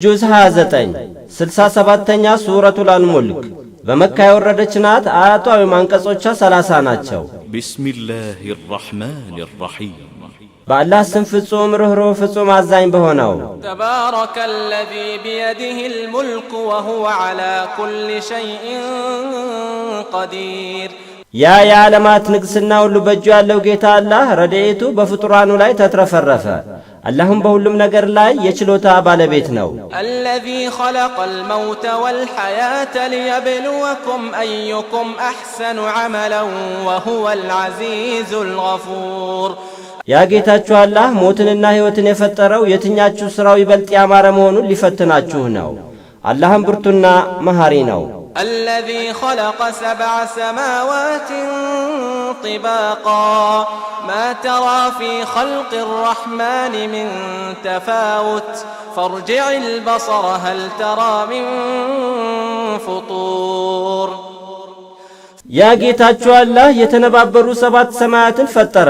ጁዝ 29 67ኛ ሱረቱል አልሙልክ በመካ የወረደች ናት። አያቷ አንቀጾቿ 30 ናቸው። ቢስሚላሂር ረህማኒር ረሂም በአላህ ስም ፍጹም ርኅሩህ ፍጹም አዛኝ በሆነው ተባረከለዚ ቢየዲሂል ሙልኩ ወሁወ ዐላ ኩሊ ሸይኢን ቀዲር። ያ የዓለማት ንግስና ሁሉ በእጁ ያለው ጌታ አላህ ረድኤቱ በፍጡራኑ ላይ ተትረፈረፈ። አላህም በሁሉም ነገር ላይ የችሎታ ባለቤት ነው። አለዚ ኸለቀል መውተ ወልሐያተ ሊየብሉወኩም አዩኩም አሕሰኑ ዐመለን ወሁወል ዐዚዙል ገፉር። ያ ጌታችሁ አላህ ሞትንና ሕይወትን የፈጠረው የትኛችሁ ሥራው ይበልጥ ያማረ መሆኑን ሊፈትናችሁ ነው። አላህም ብርቱና መሐሪ ነው። الذي خلق 7 سماوات طباقا ما ترى في خلق الرحمن من تفاوت فارجع البصر هل ترى من فطور. ያ ጌታችሁ አላህ የተነባበሩ 7 ሰማያትን ፈጠረ።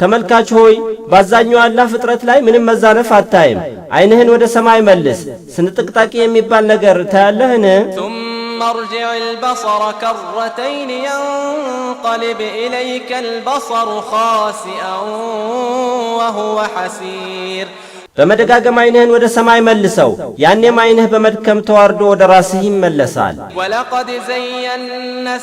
ተመልካች ሆይ ባዛኛው አላህ ፍጥረት ላይ ምንም መዛነፍ አታይም። ዓይንህን ወደ ሰማይ መልስ፣ ስንጥቅጣቂ የሚባል ነገር ታያለህን? ارجع البصر كرتين ينقلب إليك البصر خاسئا وهو حسير. በመደጋገም ዓይንህን ወደ ሰማይ መልሰው፣ ያኔም ዓይንህ በመድከም ተዋርዶ ወደ ራስህ ይመለሳል። ولقد زينا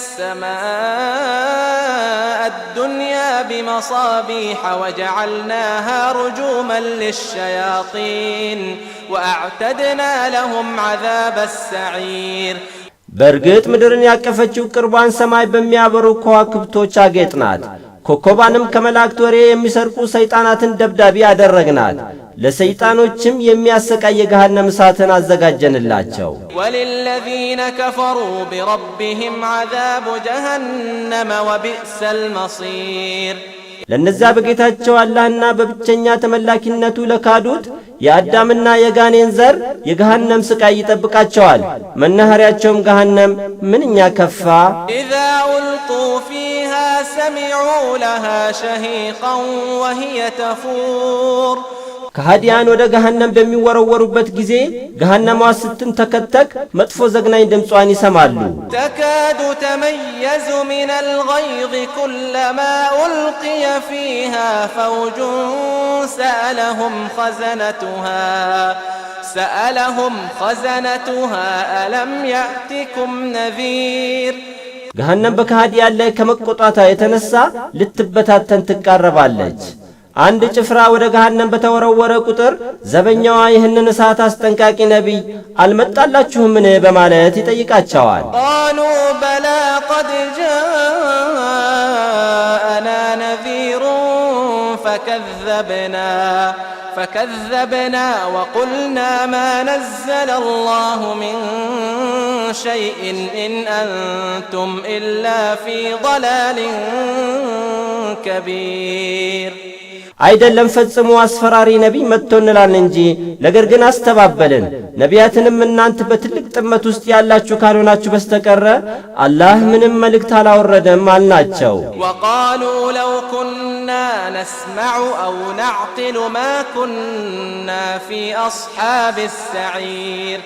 السماء الدنيا بمصابيح وجعلناها رجوما للشياطين وأعتدنا لهم عذاب السعير. በእርግጥ ምድርን ያቀፈችው ቅርቧን ሰማይ በሚያበሩ ከዋክብቶች አጌጥናት። ኮከባንም ከመላእክት ወሬ የሚሰርቁ ሰይጣናትን ደብዳቢ አደረግናት። ለሰይጣኖችም የሚያሰቃይ የገሃነም እሳትን አዘጋጀንላቸው። ወለለዚነ ከፈሩ ቢረቢሂም ዐዛቡ ጀሃነመ ወቢእሰል መሲር። ለነዚያ በጌታቸው አላህና በብቸኛ ተመላኪነቱ ለካዱት የአዳምና የጋኔን ዘር የገሃነም ስቃይ ይጠብቃቸዋል። መናኸሪያቸውም ገሃነም ምንኛ ከፋ። ኢዛ ኡልቁ ፊሃ ሰሚዑ ለሃ ሸሂቀን ወሂየ ተፉር። ከሃዲያን ወደ ገሃነም በሚወረወሩበት ጊዜ ገሃነሟ ስትንተከተክ መጥፎ ዘግናኝ ድምጿን ይሰማሉ። ተካዱ ተመየዙ ሚነል ገይዝ ኩለማ ኡልቂየ ፊሃ ፈውጁን ሰአለሁም ኸዘነቱሃ አለም ያእቲኩም ነዚር። ገሃነም በከሃዲያን ላይ ከመቆጣቷ የተነሳ ልትበታተን ትቃረባለች። አንድ ጭፍራ ወደ ገሃነም በተወረወረ ቁጥር ዘበኛዋ ይህንን እሳት አስጠንቃቂ ነቢይ አልመጣላችሁምን በማለት ይጠይቃቸዋል። ቃሉ በላ ቀድ ጃአና ነዚሩን ፈከዘብና ወቁልና ማ ነዘለ አላሁ ሚን ሸይእን ኢን አንቱም ኢላ ፊ ضላሊን ከቢር። አይደለም ፈጽሞ አስፈራሪ ነቢይ መጥቶ እንላለን እንጂ ነገር ግን አስተባበልን። ነቢያትንም እናንተ በትልቅ ጥመት ውስጥ ያላችሁ ካልሆናችሁ በስተቀረ አላህ ምንም መልእክት አላወረደም አልናቸው። ወቃሉ ለው ኩና ነስመዑ አው ነዕቂሉ ማ ኩና ፊ አስሓብ ሰዒር።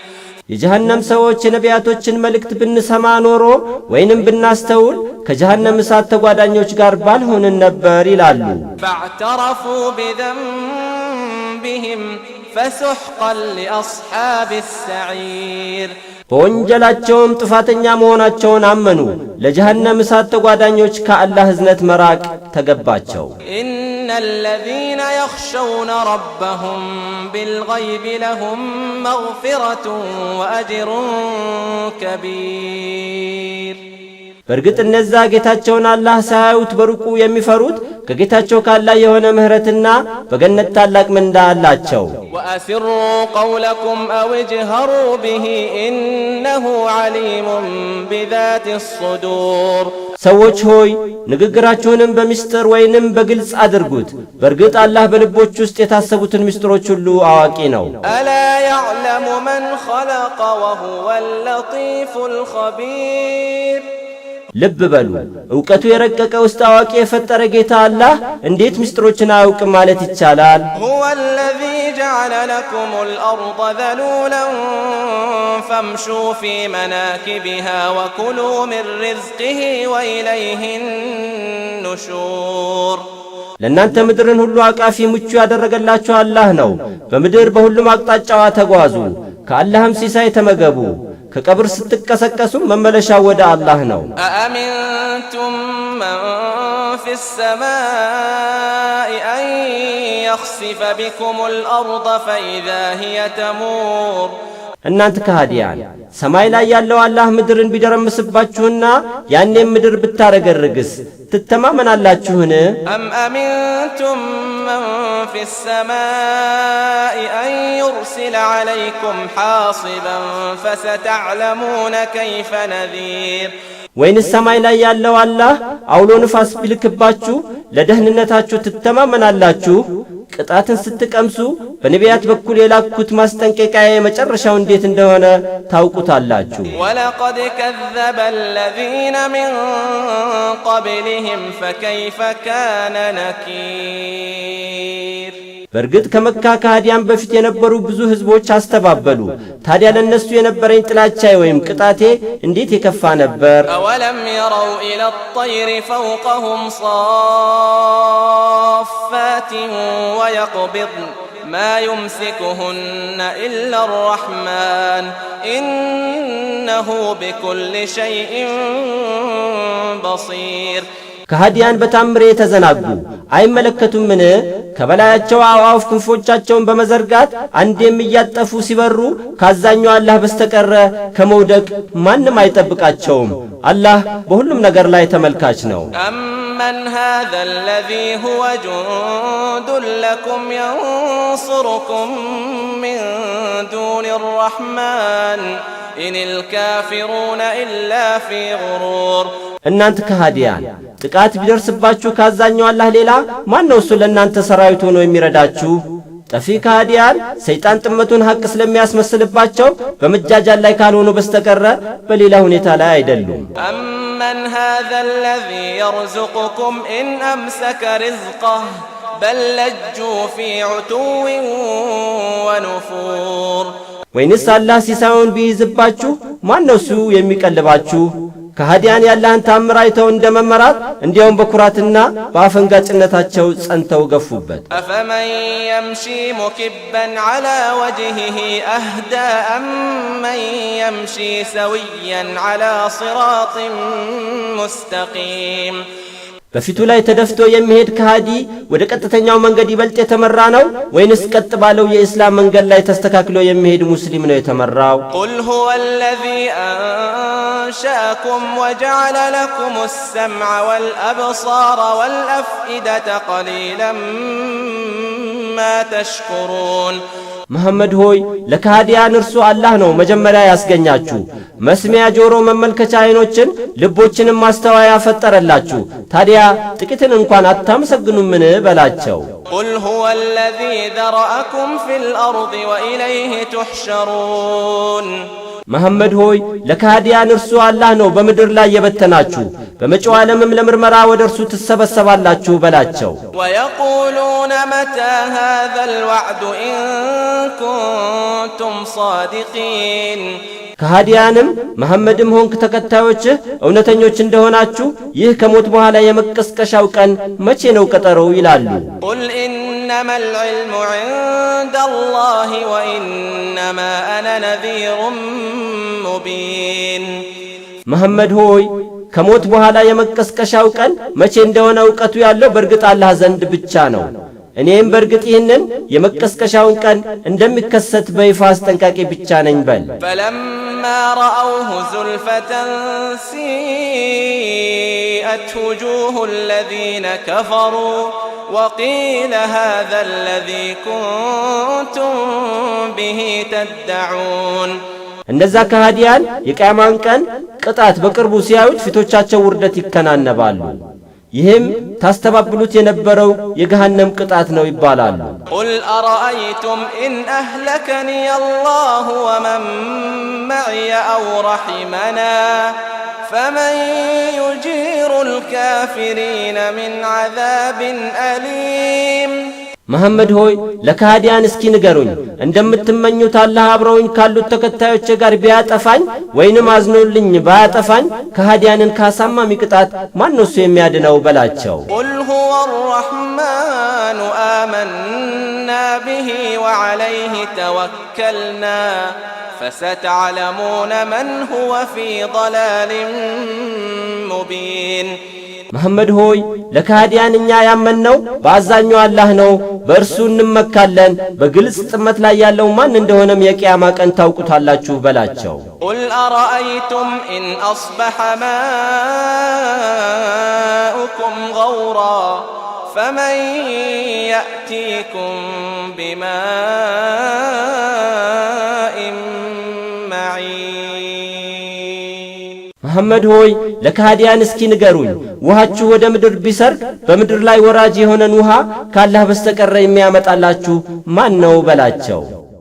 የጀሃነም ሰዎች የነቢያቶችን መልእክት ብንሰማ ኖሮ ወይንም ብናስተውል ከጀሃነም እሳት ተጓዳኞች ጋር ባልሆንን ነበር ይላሉ። ፈዕተረፉ ቢዘንቢሂም ፈሱሕቀን ሊአስሓብ ሰዒር። በወንጀላቸውም ጥፋተኛ መሆናቸውን አመኑ። ለጀሃነም እሳት ተጓዳኞች ከአላህ እዝነት መራቅ ተገባቸው። الذين يخشون ربهم بالغيب لهم مغفرة وأجر كبير. በእርግጥ እነዛ ጌታቸውን አላህ ሳያዩት በሩቁ የሚፈሩት ከጌታቸው ካላህ የሆነ ምህረትና በገነት ታላቅ ምንዳ አላቸው። ወአስሩ ቀውለኩም አው እጅሀሩ ቢሂ ኢነሁ ዓሊሙን ቢዛቲ ሱዱር። ሰዎች ሆይ ንግግራችሁንም በሚስጥር ወይንም በግልጽ አድርጉት። በእርግጥ አላህ በልቦች ውስጥ የታሰቡትን ሚስጥሮች ሁሉ አዋቂ ነው። አላ ያዕለሙ መን ኸለቀ ወሁወል ለጢፉል ኸቢር። ልብ በሉ ዕውቀቱ የረቀቀ ውስጥ አዋቂ የፈጠረ ጌታ አላህ እንዴት ምስጢሮችን አያውቅም ማለት ይቻላል? هو الذي جعل لكم الأرض ذلولا فامشوا في مناكبها وكلوا من رزقه وإليه النشور ለእናንተ ምድርን ሁሉ አቃፊ ምቹ ያደረገላችሁ አላህ ነው። በምድር በሁሉም አቅጣጫዋ ተጓዙ፣ ከአላህም ሲሳይ ተመገቡ። ከቀብር ስትቀሰቀሱ መመለሻው ወደ አላህ ነው። أأمنتم من في السماء أن يخسف بكم الأرض فإذا هي تمور እናንተ ከሃዲያን ሰማይ ላይ ያለው አላህ ምድርን ቢደረምስባችሁና ያኔም ምድር ብታረገርግስ ትተማመናላችሁን? أم أمنتم من في السماء أن يرسل عليكم حاصبا فستعلمون كيف نذير ወይንስ ሰማይ ላይ ያለው አላህ አውሎ ንፋስ ቢልክባችሁ ለደህንነታችሁ ትተማመናላችሁ? ቅጣትን ስትቀምሱ በነቢያት በኩል የላኩት ማስጠንቀቂያ የመጨረሻው እንዴት እንደሆነ ታውቁታላችሁ። ወለቀድ ከዘበ الذين من قبلهم فكيف كان نكير በርግጥ ከመካ ከሃዲያን በፊት የነበሩ ብዙ ህዝቦች አስተባበሉ። ታዲያ ለነሱ የነበረኝ ጥላቻ ወይም ቅጣቴ እንዴት የከፋ ነበር? أولم يروا إلى الطير فوقهم صافات ويقبضن ما يمسكهن إلا الرحمن إنه بكل شيء بصير ከሃዲያን በታምሬ ተዘናጉ አይመለከቱምን? ከበላያቸው አዋፍ ክንፎቻቸውን በመዘርጋት አንዴም እያጠፉ ሲበሩ ካዛኛው አላህ በስተቀር ከመውደቅ ማንም አይጠብቃቸውም። አላህ በሁሉም ነገር ላይ ተመልካች ነው። أمن هذا الذي هو جند لكم ينصركم من دون الرحمن إن الكافرون إلا في غرور እናንተ ከሃዲያን ጥቃት ቢደርስባችሁ ካዛኛው አላህ ሌላ ማን ነው እሱ ለእናንተ ሰራዊት ሆኖ የሚረዳችሁ? ጠፊ ከሃዲያን ሰይጣን ጥመቱን ሐቅ ስለሚያስመስልባቸው በመጃጃል ላይ ካልሆኑ በስተቀር በሌላ ሁኔታ ላይ አይደሉም። أمن هذا الذي يرزقكم إن أمسك رزقه بل لجوا في عتو ونفور ወይንስ አላህ ሲሳዩን ቢይዝባችሁ ማን ነው እሱ የሚቀልባችሁ? ከሃዲያን ያላህን ታምር አይተው እንደመመራት እንዲያውም በኩራትና በአፈንጋጭነታቸው ጸንተው ገፉበት። أفمن يمشي مكبا على وجهه أهدى أمن يمشي سويا على صراط مستقيم በፊቱ ላይ ተደፍቶ የሚሄድ ከሃዲ ወደ ቀጥተኛው መንገድ ይበልጥ የተመራ ነው ወይንስ ቀጥ ባለው የእስላም መንገድ ላይ ተስተካክሎ የሚሄድ ሙስሊም ነው የተመራው? قل هو الذي أنشأكم وجعل لكم السمع والأبصار والأفئدة قليلا ما تشكرون መሐመድ ሆይ ለከሃዲያን እርሱ አላህ ነው መጀመሪያ ያስገኛችሁ፣ መስሚያ፣ ጆሮ፣ መመልከቻ አይኖችን፣ ልቦችንም ማስተዋያ ያፈጠረላችሁ። ታዲያ ጥቂትን እንኳን አታመሰግኑምን በላቸው። قل هو الذي ذرأكم في الأرض وإليه تحشرون መሐመድ ሆይ ለከሃዲያን እርሱ አላህ ነው በምድር ላይ የበተናችሁ፣ በመጪው ዓለምም ለምርመራ ወደ እርሱ ትሰበሰባላችሁ በላቸው። ويقولون متى هذا الوعد إن كنتم صادقين ከሃዲያንም መሐመድም ሆንክ ተከታዮችህ እውነተኞች እንደሆናችሁ ይህ ከሞት በኋላ የመቀስቀሻው ቀን መቼ ነው ቀጠሮው ይላሉ። قل إنما العلم عند الله وإنما أنا نذير مبين መሐመድ ሆይ ከሞት በኋላ የመቀስቀሻው ቀን መቼ እንደሆነ ዕውቀቱ ያለው በርግጥ አላህ ዘንድ ብቻ ነው። እኔም በርግጥ ይህንን የመቀስቀሻውን ቀን እንደሚከሰት በይፋ አስጠንቃቂ ብቻ ነኝ በል። فلما رأوه زلفة سيئت وجوه الذين كفروا وقيل هذا الذي كنتم به تدعون እነዛ ከሃዲያን የቂያማን ቀን ቅጣት በቅርቡ ሲያዩት ፊቶቻቸው ውርደት ይከናነባሉ። ይህም ታስተባብሉት የነበረው የገሃነም ቅጣት ነው ይባላሉ። قل أرأيتم إن أهلكني الله ومن معي أو رحمنا فمن يجير الكافرين من عذاب أليم መሐመድ ሆይ ለካህዲያን እስኪ ንገሩኝ እንደምትመኙት አላህ አብረውኝ ካሉት ተከታዮች ጋር ቢያጠፋኝ ወይንም አዝኖልኝ ባያጠፋኝ ካህዲያንን ካሳማሚ ቅጣት ማን ነው የሚያድነው በላቸው። ቁል ሁወ الرحمن آمنا به وعليه توكلنا فستعلمون من هو في ضلال مبين መሐመድ ሆይ ለካህዲያን እኛ ያመንነው በአዛኙ አላህ ነው፣ በእርሱ እንመካለን፣ በግልጽ ጥመት ላይ ያለው ማን እንደሆነም የቂያማ ቀን ታውቁታላችሁ በላቸው። ቁል አረአይቱም ኢን አስበሐ ማኡኩም ገውራ ፈመን የእቲኩም ቢማኢን መዒን። መሐመድ ሆይ ለካህዲያን እስኪ ንገሩኝ ውሃችሁ ወደ ምድር ቢሰርግ በምድር ላይ ወራጅ የሆነን ውሃ ካላህ በስተቀር የሚያመጣላችሁ ማን ነው በላቸው።